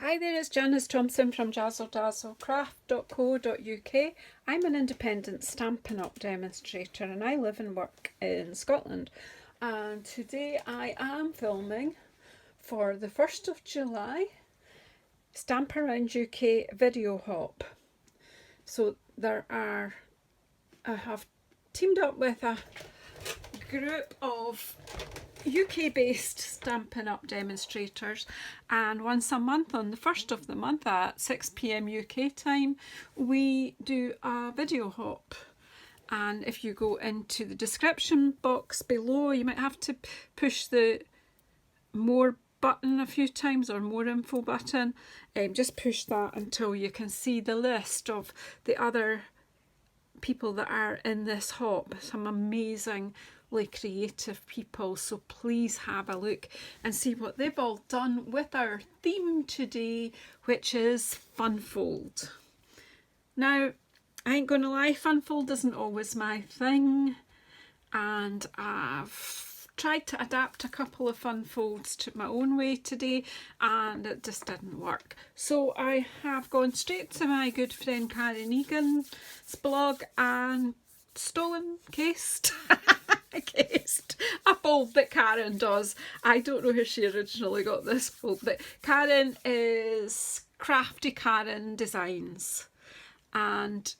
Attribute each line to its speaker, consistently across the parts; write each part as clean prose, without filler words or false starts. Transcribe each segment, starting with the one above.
Speaker 1: Hi there, it's Janice Thompson from JazzleDazzleCraft.co.uk. I'm an independent Stampin' Up demonstrator and I live and work in Scotland. And today I am filming for the 1st of July Stamparound UK video hop. So I have teamed up with a group of UK-based Stampin' Up demonstrators, and once a month on the 1st of the month at 6 p.m. UK time we do a video hop. And if you go into the description box below, you might have to push the more button a few times, or more info button. Just push that until you can see the list of the other people that are in this hop. Some amazingly creative people, so please have a look and see what they've all done with our theme today, which is Funfold. Now, I ain't gonna lie, Funfold isn't always my thing, and I've tried to adapt a couple of Funfolds to my own way today and it just didn't work. So I have gone straight to my good friend Karen Egan's blog and cased a fold that Karen does. I don't know where she originally got this fold, but Karen is Crafty Karen Designs, and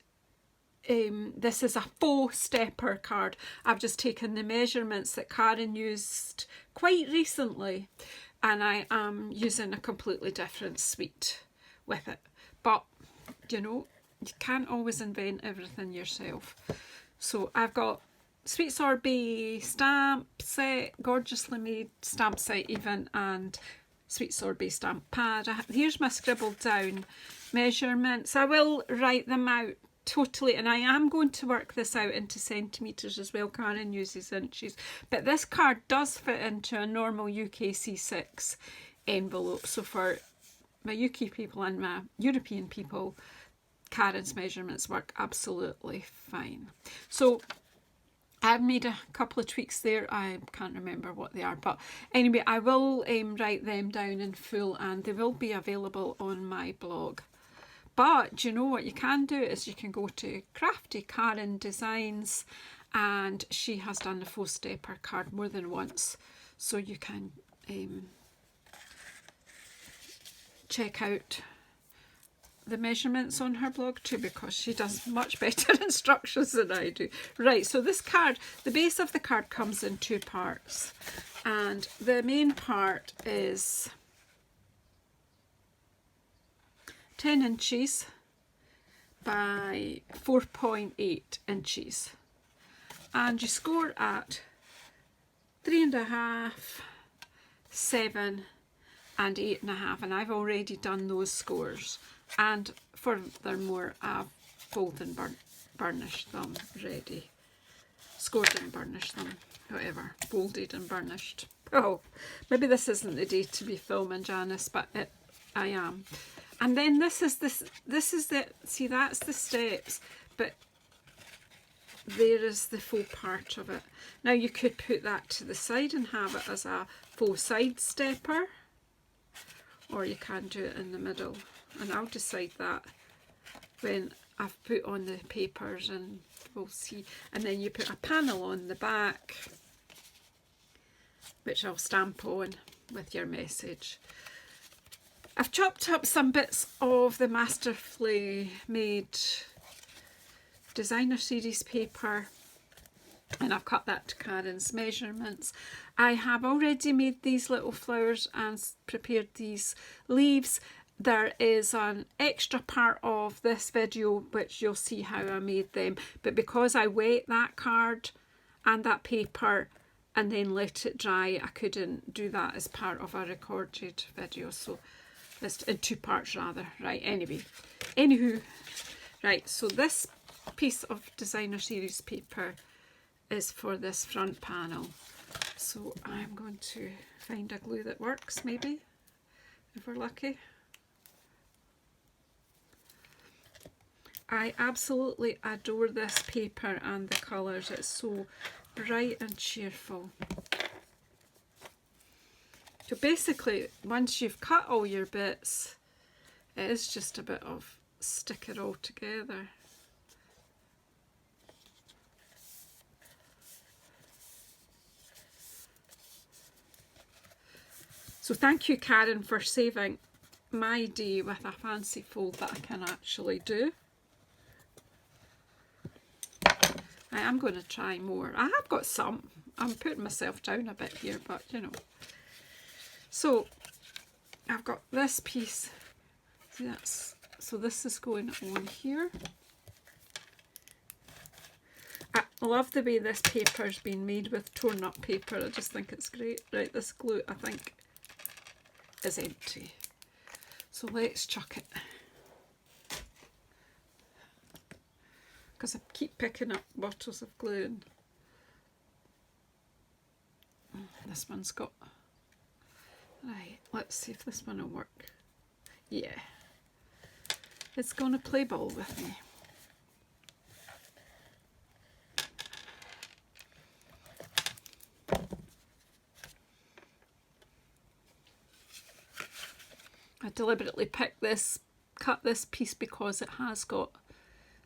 Speaker 1: this is a faux stepper card. I've just taken the measurements that Karen used quite recently and I am using a completely different suite with it. But you know, you can't always invent everything yourself. So I've got sweet sorbet stamp set, gorgeously made stamp set even, and sweet sorbet stamp pad. Here's my scribbled down measurements. I will write them out totally, and I am going to work this out into centimetres as well. Karen uses inches, but this card does fit into a normal UK C6 envelope, so for my UK people and my European people, Karen's measurements work absolutely fine. So I've made a couple of tweaks there. I can't remember what they are, but anyway, I will write them down in full and they will be available on my blog. But you know what you can do is you can go to Crafty Karen Designs, and she has done the faux stepper card more than once, so you can check out the measurements on her blog too, because she does much better instructions than I do. Right, so this card, the base of the card comes in two parts, and the main part is 10 inches by 4.8 inches, and you score at 3.5, 7 and 8.5, and I've already done those scores, and furthermore I've folded and burnished them ready, scored and burnished them, whatever, folded and burnished. Oh, maybe this isn't the day to be filming, Janice, but I am. And then this is the, see, that's the steps, but there is the faux part of it. Now you could put that to the side and have it as a faux side stepper, or you can do it in the middle, and I'll decide that when I've put on the papers and we'll see. And then you put a panel on the back which I'll stamp on with your message. I've chopped up some bits of the masterfully made designer series paper and I've cut that to Karen's measurements. I have already made these little flowers and prepared these leaves. There is an extra part of this video which you'll see how I made them, but because I wet that card and that paper and then let it dry, I couldn't do that as part of a recorded video, so it's in two parts rather. Right, anywho, right, so this piece of designer series paper is for this front panel, so I'm going to find a glue that works, maybe, if we're lucky. I absolutely adore this paper and the colours. It's so bright and cheerful. So basically, once you've cut all your bits, It is just a bit of stick it all together. So thank you, Karen, for saving my day with a fancy fold that I can actually do. I am going to try more. I have got some. I'm putting myself down a bit here, but you know. So I've got this piece. So this is going on here. I love the way this paper's been made with torn up paper. I just think it's great. Right, this glue I think is empty. So let's chuck it. Because I keep picking up bottles of glue and this one's got... Right, let's see if this one will work. Yeah. It's going to play ball with me. I deliberately picked this, cut this piece because it has got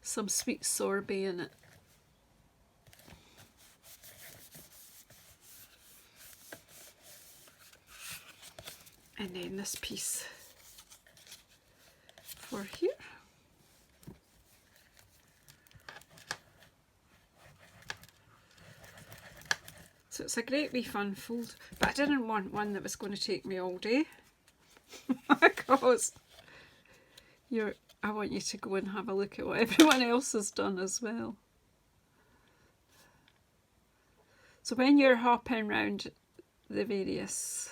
Speaker 1: some sweet sorbet in it. And then this piece for here. So it's a great wee fun fold, but I didn't want one that was going to take me all day. Because I want you to go and have a look at what everyone else has done as well. So when you're hopping around the various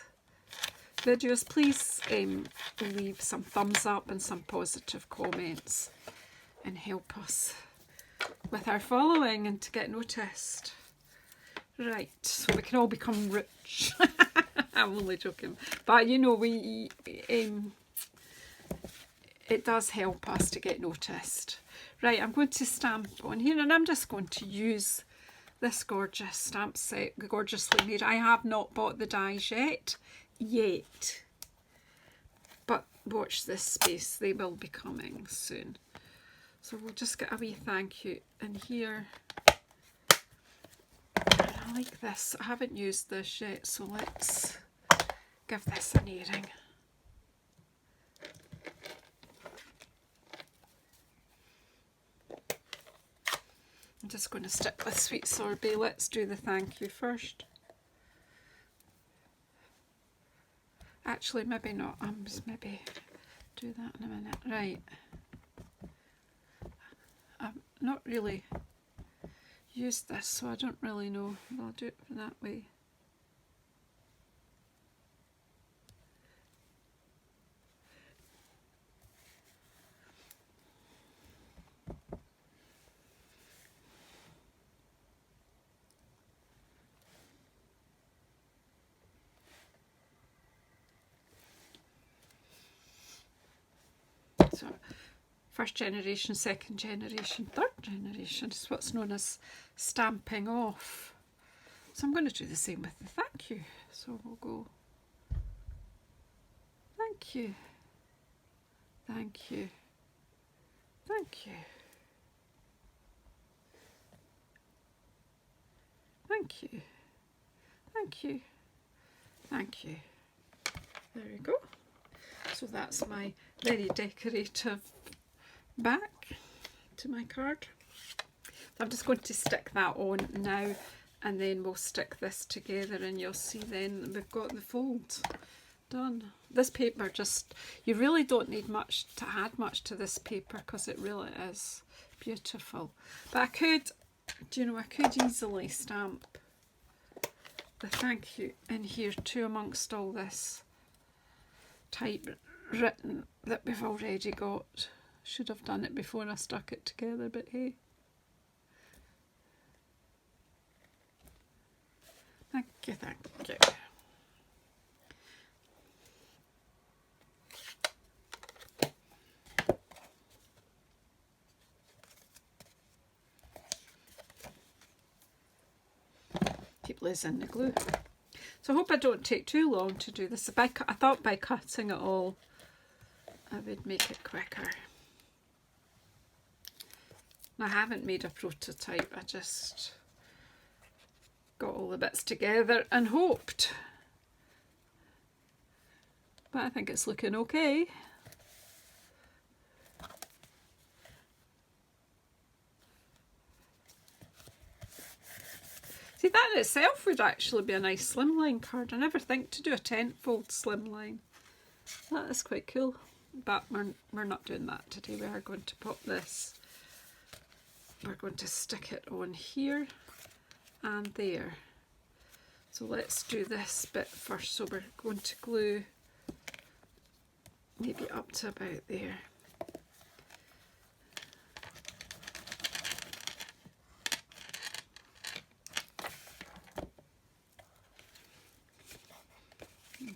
Speaker 1: videos, please leave some thumbs up and some positive comments and help us with our following and to get noticed. Right, so we can all become rich. I'm only joking, but you know, it does help us to get noticed. Right, I'm going to stamp on here, and I'm just going to use this gorgeous stamp set, gorgeously made. I have not bought the dies yet, but watch this space, they will be coming soon. So we'll just get a wee thank you in here. And I like this, I haven't used this yet, so let's give this an airing. I'm just going to stick with sweet sorbet. Let's do the thank you first. Actually, maybe not. Just maybe do that in a minute. Right. I've not really used this, so I don't really know. I'll do it that way. So, first generation, second generation, third generation is what's known as stamping off. So I'm going to do the same with the thank you. So we'll go thank you, thank you, thank you, thank you, thank you, thank you. There we go. So that's my very decorative back to my card. So I'm just going to stick that on now, and then we'll stick this together, and you'll see then we've got the fold done. This paper just, you really don't need much to add much to this paper because it really is beautiful. But I could, do you know, I could easily stamp the thank you in here too amongst all this typewritten that we've already got. Should have done it before I stuck it together, but hey. Thank you, thank you. Keep losing the glue. So I hope I don't take too long to do this. I thought by cutting it all I would make it quicker. I haven't made a prototype, I just got all the bits together and hoped. But I think it's looking okay. See, that in itself would actually be a nice slimline card. I never think to do a 10-fold slimline. That is quite cool. But we're not doing that today. We are going to pop this. We're going to stick it on here and there. So let's do this bit first. So we're going to glue maybe up to about there.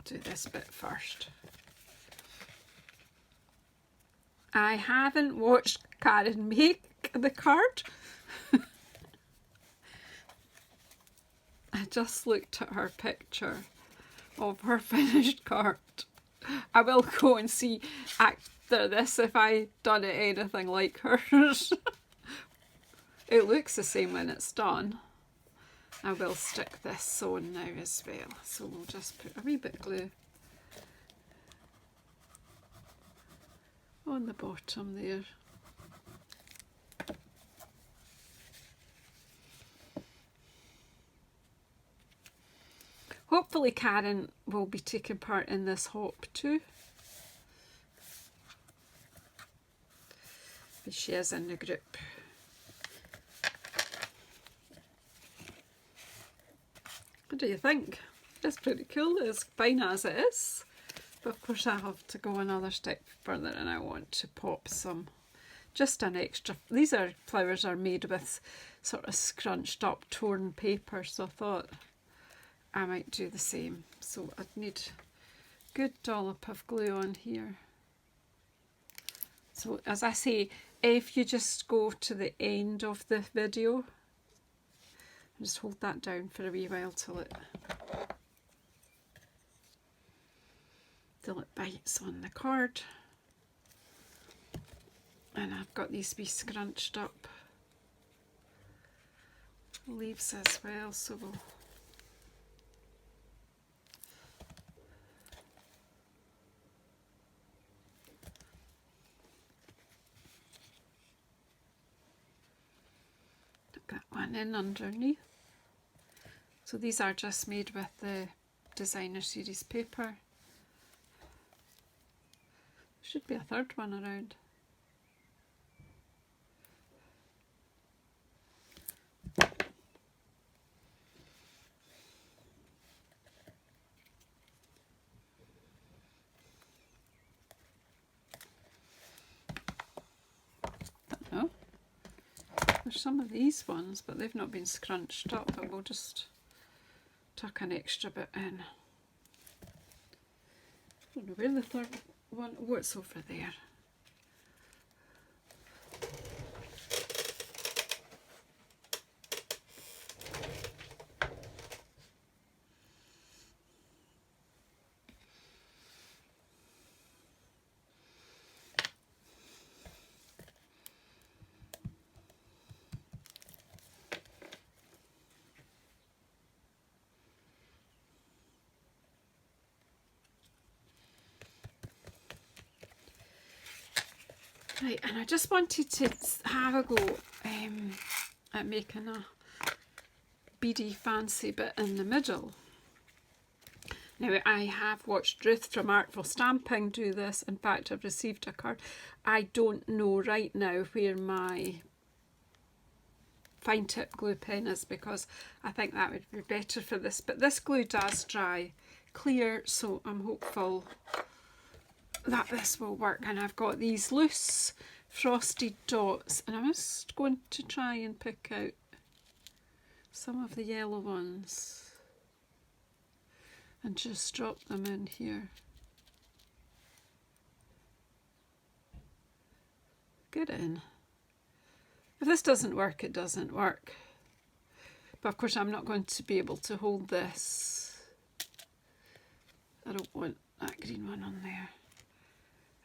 Speaker 1: Do this bit first. I haven't watched Karen make the card. I just looked at her picture of her finished card. I will go and see after this if I done it anything like hers. It looks the same when it's done. I will stick this on now as well, so we'll just put a wee bit of glue on the bottom there. Hopefully Karen will be taking part in this hop too. But she is in the group. What do you think? It's pretty cool. It's fine as it is. But of course I have to go another step further and I want to pop some, just an extra. These flowers are made with sort of scrunched up torn paper, so I thought I might do the same. So I'd need a good dollop of glue on here. So as I say, if you just go to the end of the video, just hold that down for a wee while till it bites on the card. And I've got these wee scrunched up leaves as well, so we'll put that one in underneath. So these are just made with the designer series paper. Should be a third one around. Don't know. There's some of these ones, but they've not been scrunched up, but we'll just tuck an extra bit in. I don't know where the third one, oh, it's over there. Right, and I just wanted to have a go at making a beady fancy bit in the middle. Now I have watched Ruth from Artful Stamping do this. In fact, I've received a card. I don't know right now where my fine tip glue pen is, because I think that would be better for this. But this glue does dry clear, so I'm hopeful that this will work. And I've got these loose frosted dots, and I'm just going to try and pick out some of the yellow ones and just drop them in here. Get in. If this doesn't work, it doesn't work. But of course I'm not going to be able to hold this. I don't want that green one on there.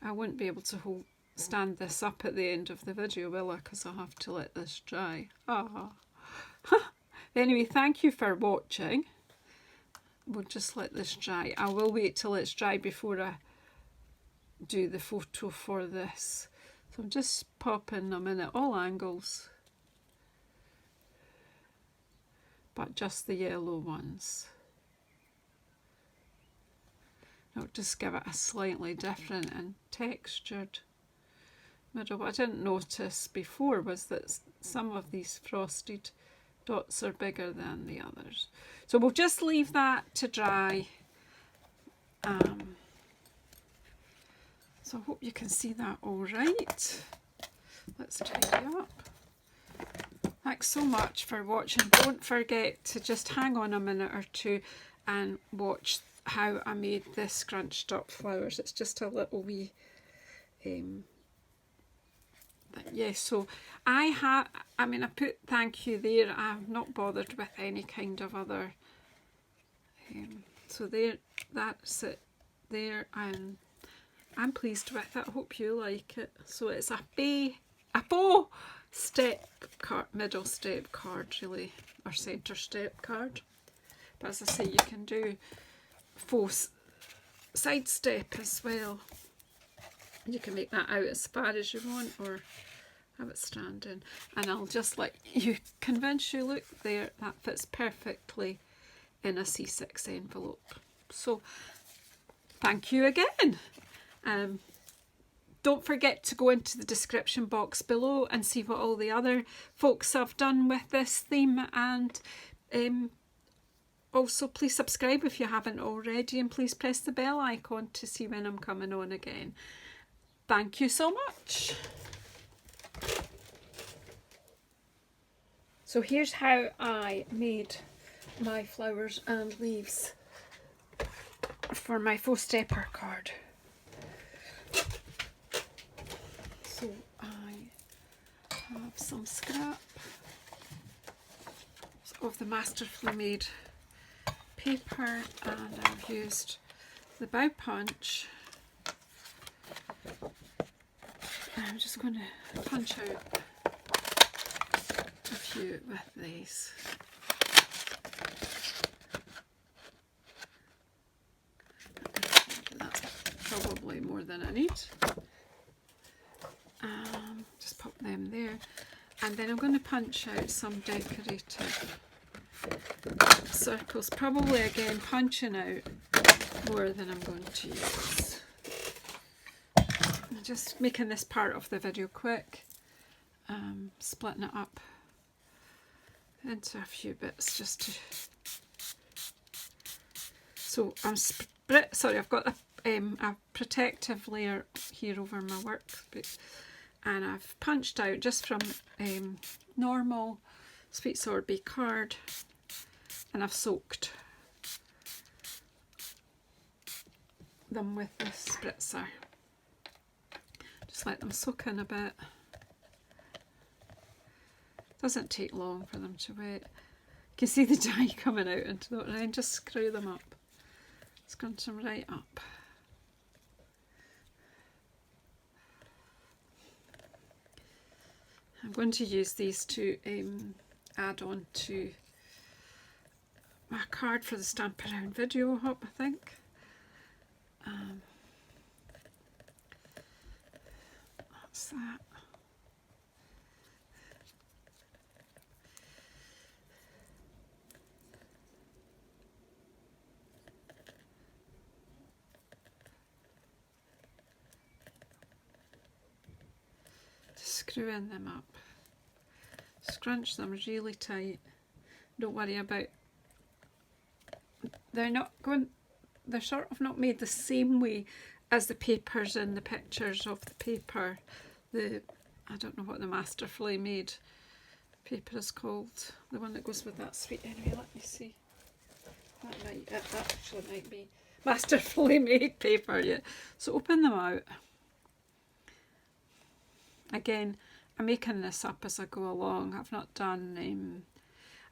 Speaker 1: I wouldn't be able to stand this up at the end of the video, will I? Because I'll have to let this dry. Ah. Anyway, thank you for watching. We'll just let this dry. I will wait till it's dry before I do the photo for this. So I'm just popping them in at all angles, but just the yellow ones. I'll just give it a slightly different and textured middle. What I didn't notice before was that some of these frosted dots are bigger than the others. So we'll just leave that to dry. So I hope you can see that all right. Let's tidy up. Thanks so much for watching. Don't forget to just hang on a minute or two and watch how I made this scrunched up flowers. It's just a little wee yes, so I put thank you there. I'm not bothered with any kind of other so there, that's it there, and I'm pleased with it. I hope you like it. So it's a bow step card, middle step card really, or centre step card, but as I say, you can do faux side step as well. You can make that out as far as you want or have it standing, and I'll just let you convince you, look there, that fits perfectly in a C6 envelope. So thank you again. Don't forget to go into the description box below and see what all the other folks have done with this theme, and also please subscribe if you haven't already, and please press the bell icon to see when I'm coming on again. Thank you so much. So here's how I made my flowers and leaves for my faux stepper card. So I have some scrap of the masterfully made paper, and I've used the bow punch. I'm just going to punch out a few with these. That's probably more than I need. Just pop them there, and then I'm going to punch out some decorative circles, probably again punching out more than I'm going to use. I'm just making this part of the video quick, splitting it up into a few bits just to. So I've got a protective layer here over my work, and I've punched out just from normal sweet sorbet card, and I've soaked them with this spritzer. Just let them soak in a bit. Doesn't take long for them to wet. You can see the dye coming out into that, and then just screw them up. Scrunch them right up. I'm going to use these to add on to my card for the Stamparound video, I think. That's that. Screwing them up. Scrunch them really tight. Don't worry about, they're sort of not made the same way as the papers in the pictures of the paper. I don't know what the masterfully made paper is called. The one that goes with that sweet. Anyway, let me see. That actually might be masterfully made paper, yeah. So open them out. Again, I'm making this up as I go along. I've not done,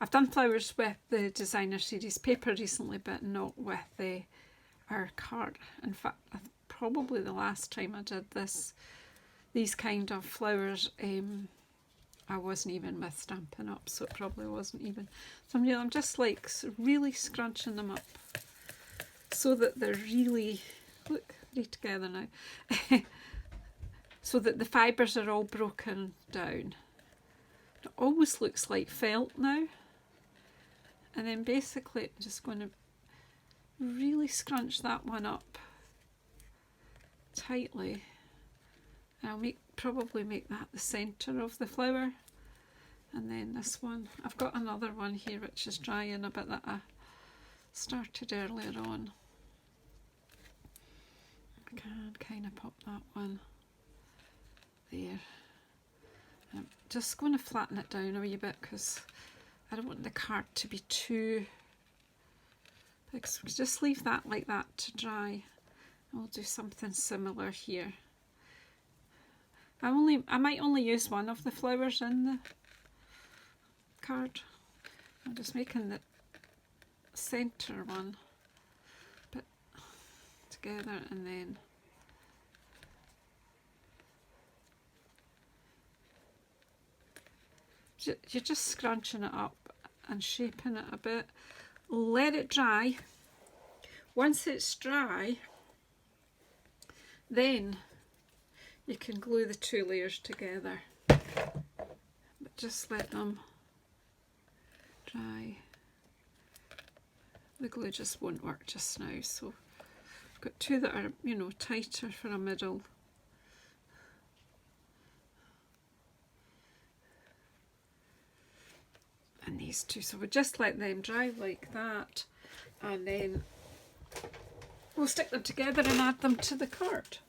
Speaker 1: I've done flowers with the designer series paper recently, but not with our card. In fact, I probably the last time I did these kind of flowers. I wasn't even with Stampin' Up, so it probably wasn't even. So I'm just like really scrunching them up so that they're really, look, they're together now, so that the fibres are all broken down. It always looks like felt now. And then basically I'm just going to really scrunch that one up tightly. And I'll probably make that the centre of the flower. And then this one, I've got another one here which is drying a bit that I started earlier on. I can kind of pop that one there. I'm just going to flatten it down a wee bit because I don't want the card to be too big. So just leave that like that to dry. I'll do something similar here. I might only use one of the flowers in the card. I'm just making the centre one but together, and then you're just scrunching it up and shaping it a bit. Let it dry. Once it's dry, then you can glue the two layers together, but just let them dry. The glue just won't work just now, so I've got two that are, you know, tighter for a middle. And these two, so we'll just let them dry like that, and then we'll stick them together and add them to the card.